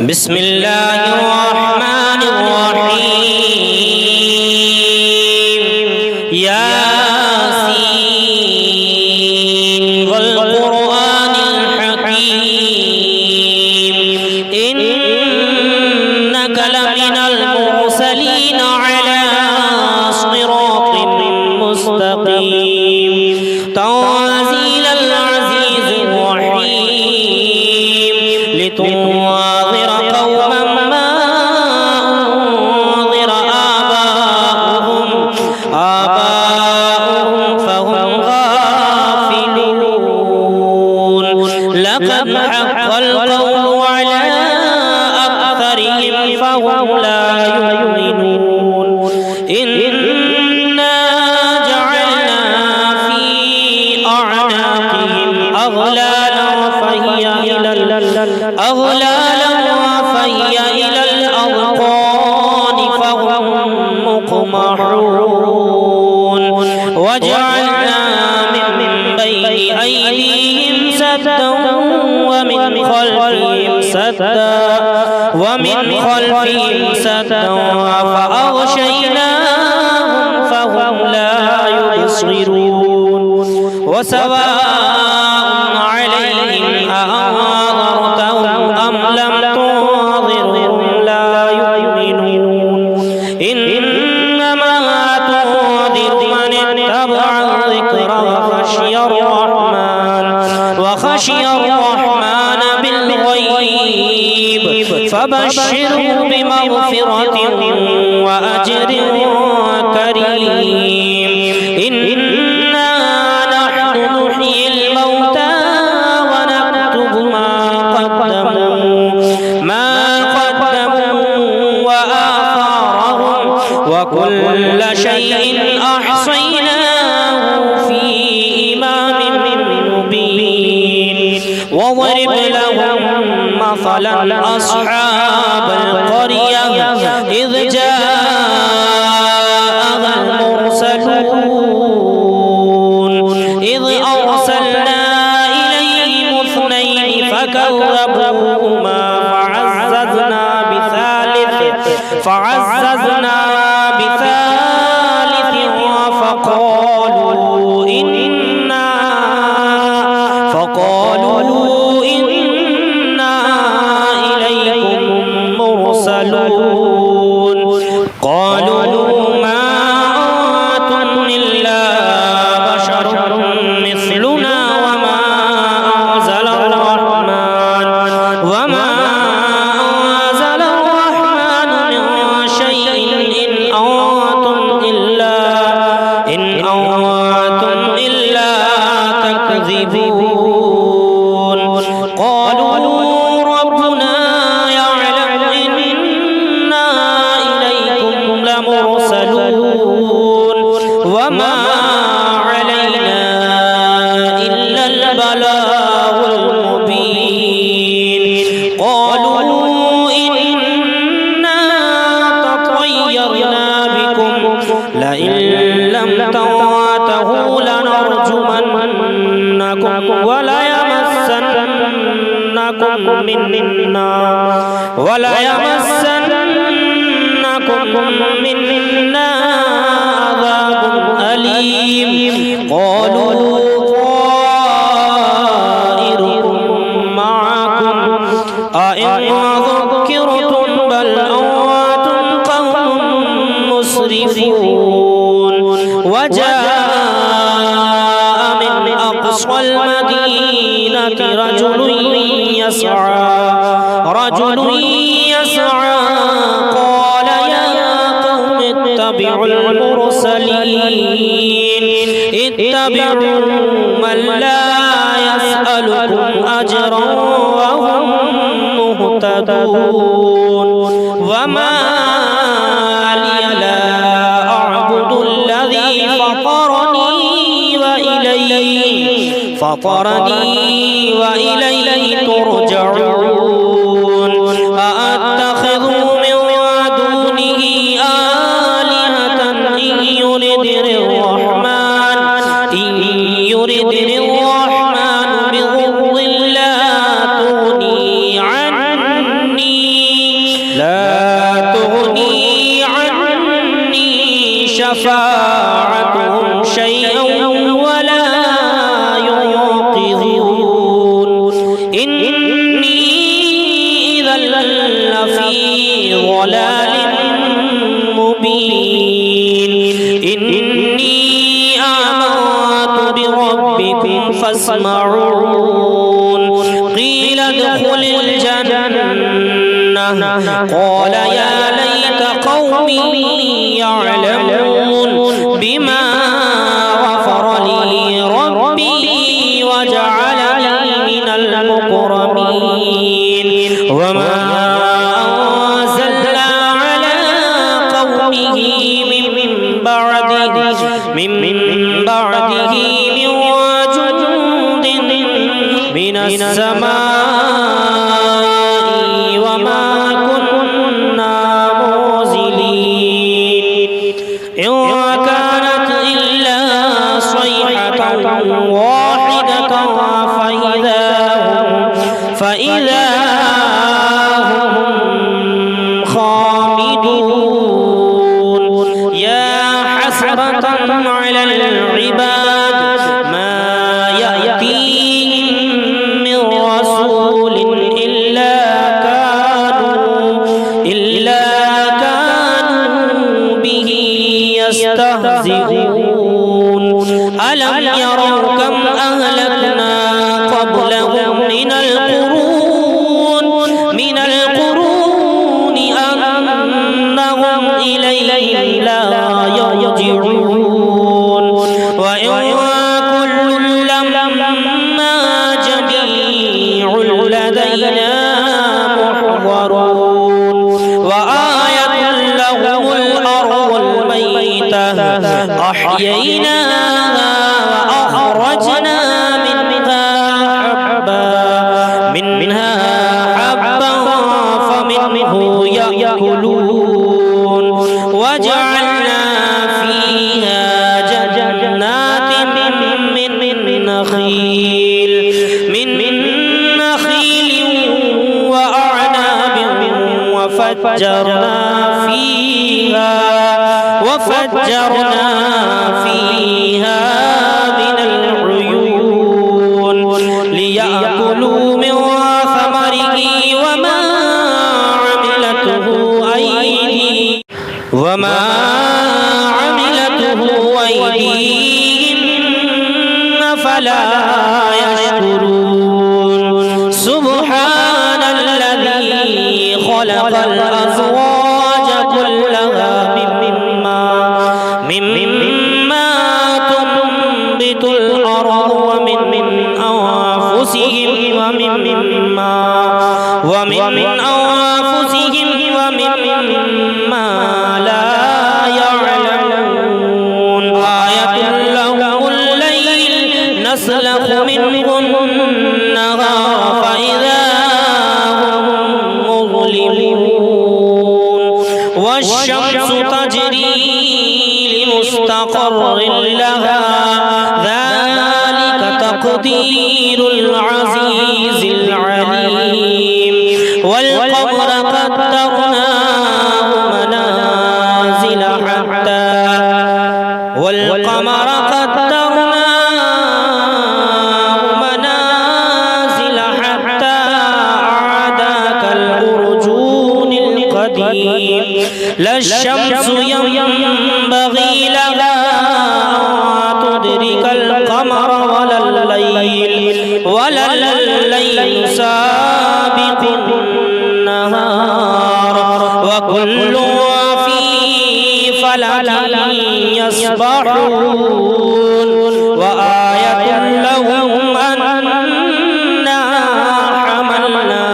بسم الله الرحمن الرحيم ياسين والقرآن الحكيم إنك لمن المرسلين على صراط مستقيم تنزيل العزيز الرحيم لتنذر قوما ما أنذر آباؤهم فهم غافلون لقد حق القول على أكثرهم فهم لا يؤمنون إنا جعلنا في أعناقهم أغلالا فهي إلى الأذقان فهم مقمحون وجعلنا من بين أيديهم سدا ومن خلفهم سدا فأغشيناهم فهم لا يبصرون وسواء عليهم أأنذرتهم أم لم تنذرهم لا يؤمنون إنما تنذر من اتبع الذكر وخشي الرحمن بالغيب فبشره بمغفرة وأجر كريم إنا نحن نحيي الموتى ونكتب ما قدموا وآثارهم وكل شيء أحصيناه في إمام مبين واضرب لهم مثلا أصحاب القرية إذ جاءها المرسلون إذ أرسلنا إليهم اثنين فكذبوهما فعززنا بثالث فقالوا إنا إليكم مرسلون قالوا ما أنتم إلا بشر مثلنا وما أنزل الرحمن من شيء إن أنتم إلا تكذبون قالوا ربنا يعلم إنا إليكم لمرسلون وما علينا إلا البلاغ المبين قالوا إنا تطيرنا بكم لئن لم تنتهوا لنرجمنكم وليمسنكم منا عذاب أليم قالوا طائركم معكم أئن ذكرتم بل أنتم قوم مسرفون وجاء من أقصى المدينة رجل يسعى قال يا قوم اتبعوا من لا يسألكم أجرا وهم مهتدون وما لي لا أعبد الذي فطرني وإليه ترجعون أأتخذ من دونه آلهة إن يردني الرحمن بضر لا تغني عني لا تغني عني شفاعتهم شيئا ولا ينقذون إني إذا لفي ضلال مبين إني آمنت بربكم فاسمعون قيل ادخل الجنة قال يا ليت قومي يعلمون بما غفر لي ربي وجعلني من المكرمين وما أنزلنا على قومه من بعده من جند من السماء وما كنا منزلين إن كانت إلا صيحة واحدة فإذا هم خامدون يا حسرة على العباد ما يأتيهم من رسول إلا كانوا به يستهزئون ألم يروا كم أهلكنا قبلهم من القرون أنهم إليه لا يرجعون وإن كل لما جميع لدينا محضرون وآية لهم الأرض الميتة أحييناها وأخرجنا منها حبا فمنه يأكلون وجعلنا فيها جنات من نخيل وأعناب وفجرنا فيها من العيون ليأكلوا من ثمره وما عملته أيديهم فلا يشكرون سبحان الذي خلق الأزواج كلها مما تنبت الأرض ومن أنفسهم ومما لا يعلمون آية لهم الليل نسلخ منه النهار فإذا هم مظلمون والشمس تجري لمستقر لها ذلك تقدير العزيز العليم والقمر قدرناه منازل حتى عاد كالأرجون القديم لا الشمس ينبغي لها أن تدرك القمر ولا الليل سابق النهار وكل في فلك يسبحون وآية لهم أنا حملنا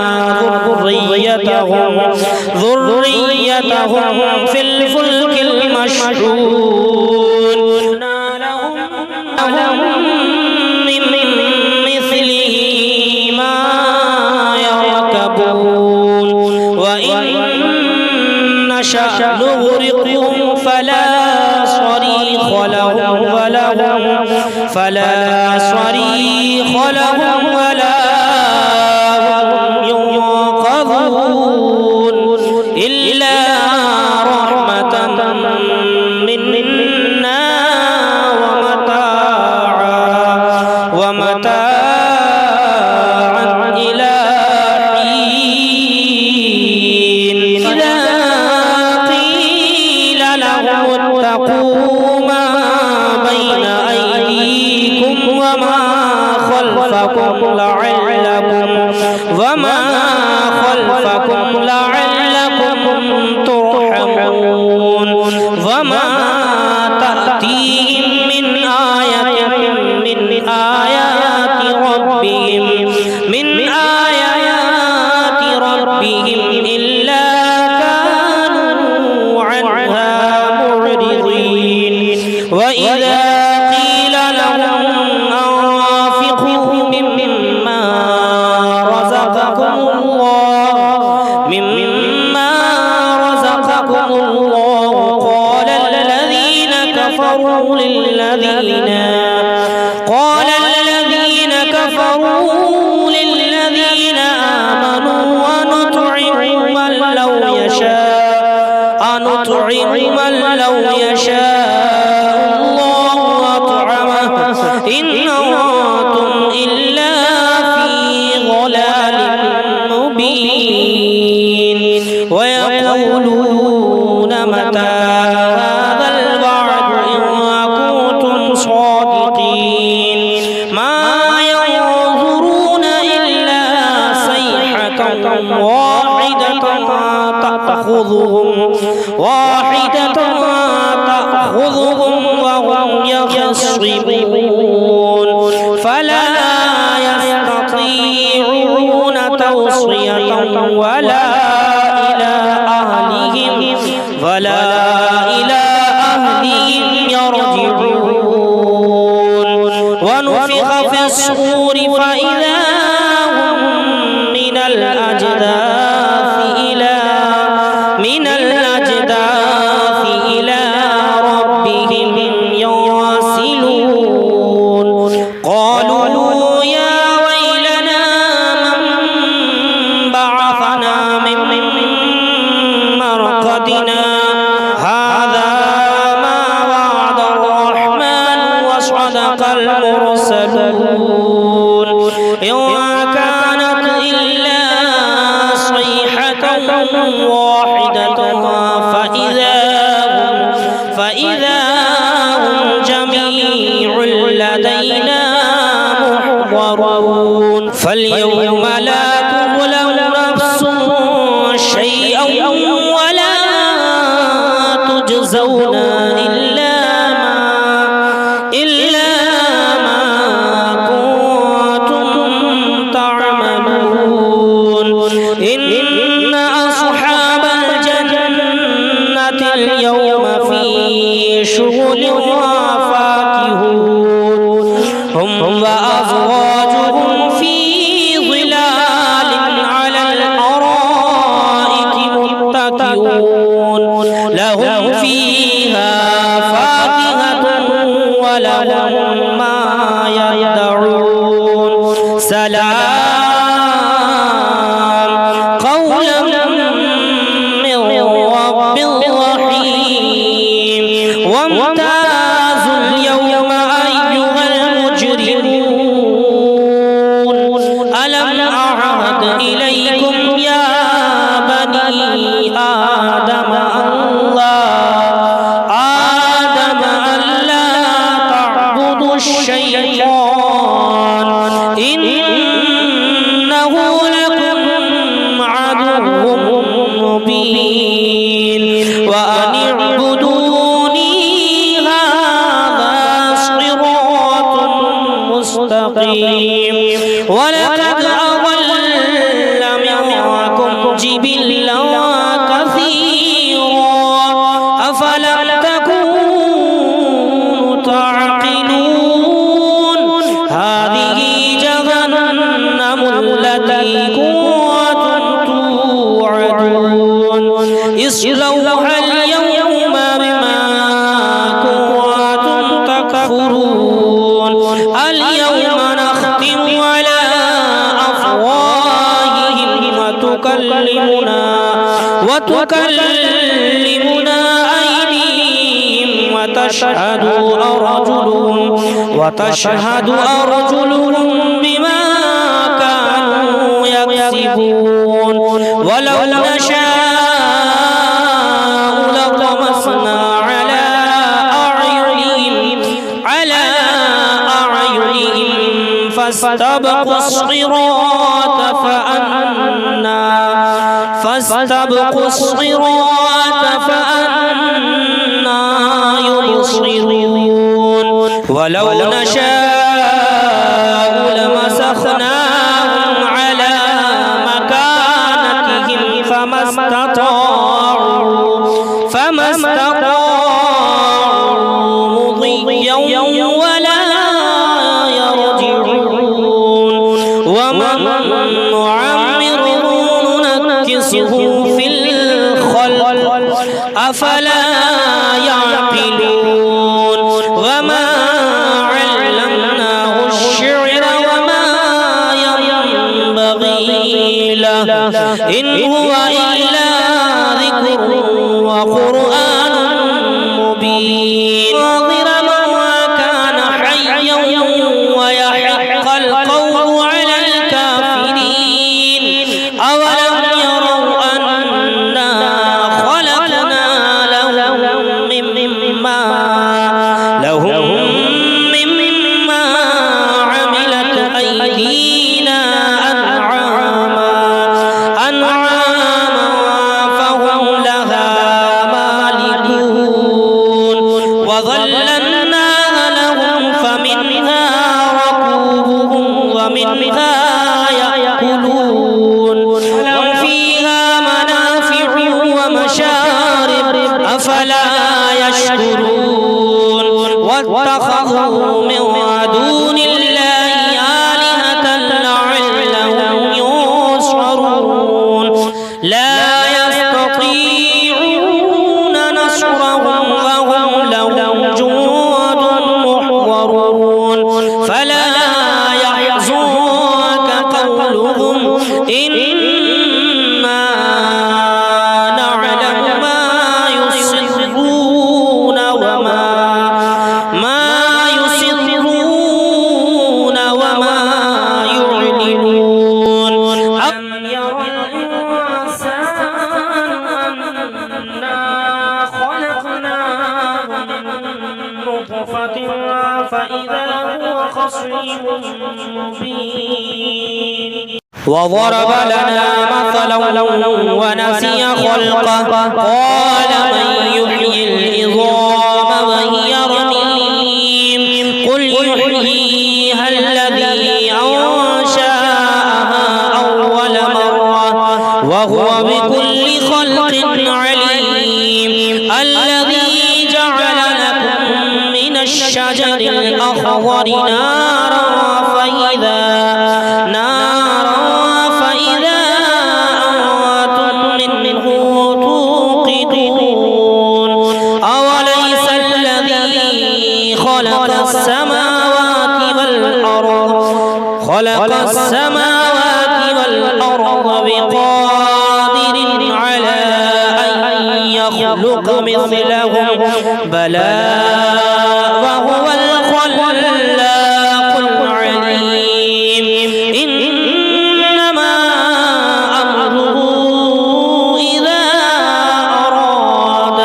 ذريتهم في الفلك المشحون لهم من مثله ما يركبون وإن نشأ نغرقهم فلا صريخ لهم ولا هم ينقذون إلا رحمة منا ومتاعا إلى حين إذا قيل لهم اتقوا ما بين أيديكم وما خلفكم لعلكم ترحمون وما تأتيهم من آية من آيات ربهم إلا كانوا عنها معرضين وإذا قيل لهم أنفقوا مما رزقكم الله قال الذين كفروا للذين آمنوا أنطعم من لو يشاء الله أطعمه إن أنتم إلا في ضلال مبين ويقولون متى هذا الوعد إن كنتم صادقين ما ينظرون إلا صيحة واحدة تأخذهم وهم يخصمون فلا يستطيعون توصية ولا إلى أهلهم يرجعون ونفخ في الصور فإذا هم من الأجداث إلى ربهم ينسلون قالوا يا ويلنا من بعثنا من مرقدنا هذا ما وعد الرحمن وصدق المرسلون إن كانت إلا صيحة واحدة فإذا هم جميع لدينا محضرون فاليوم لا تظلم نفس شيئا ولا تجزون إلا ما كنتم تعملون إن أصحاب الجنة اليوم في شغل فاكهون هم وأزواجهم في ظلال على الأرائك متكئون لهم فيها فاكهة ولهم ما يدعون سلام قولا من رب رحيم وامتازوا اليوم أيها المجرمون ألم أعهد إليكم يا بني آدم ألا تعبدوا الشيطان إنه لكم عدو مبين وأن اعبدوني هذا صراط مستقيم ولقد أضل منكم جبلا كثيرا أفلم تكونوا تعقلون هذه جهنم التي كنتم توعدون اصلوها اليوم بما كنتم تكفرون اليوم نختم على أفواههم وتكلمنا وتكلمنا أيديهم وتشهد أرجلهم بما كانوا يكسبون ولو نشاء لطمسنا على أعينهم فاستبقوا الصراط فأنا يبصرون ولو نشاء لمسخناهم على مكانتهم فما استطاعوا مضيا ولا يرجعون ومن نعمره ننكسه في الخلق أفلا يعقلون وما علمناه الشعر وما ينبغي له إن هو إلا ذكر وقرآن مبين ناظر من كان حيا ويحق القول على الكافرين أولم يروا أنا خلقنا لهم مما عملت أيدينا أنعاما فهم لها مالكون وظللناها لهم فمنها ركوبهم ومنها يأكلون لهم فيها منافع ومشارب أفلا يشكرون واتخذوا من دون الله آلهة لعلهم ينصرون لا يستطيعون نصرهم وهم لهم جند محضرون فلا يحزنك قولهم إنا نعلم ما يسرون وما يعلنون أم يرى الإنسان أنا خلقناه من نطفة فإذا هو خصيم مبين وضرب لنا مثلا ونسي خلقه قال من يحيي العظام وهي رميم قل يحييها الذي أنشأها أول مرة وهو بكل خلق عليم الذي جعل لكم من الشجر الأخضر نارا فإذا أنتم منه توقدون أوليس الذي خلق السماوات والأرض بقادر على أن يخلق مثلهم بلى وهو الخلاق العليم إنما أمره إذا أراد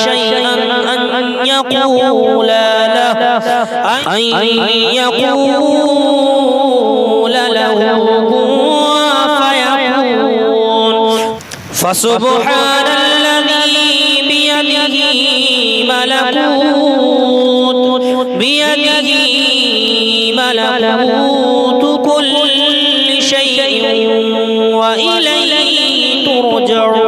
شيئا أن يقول له كن فيكون فسبحان الذي بيده ملكوت كل شيء وإليه ترجعون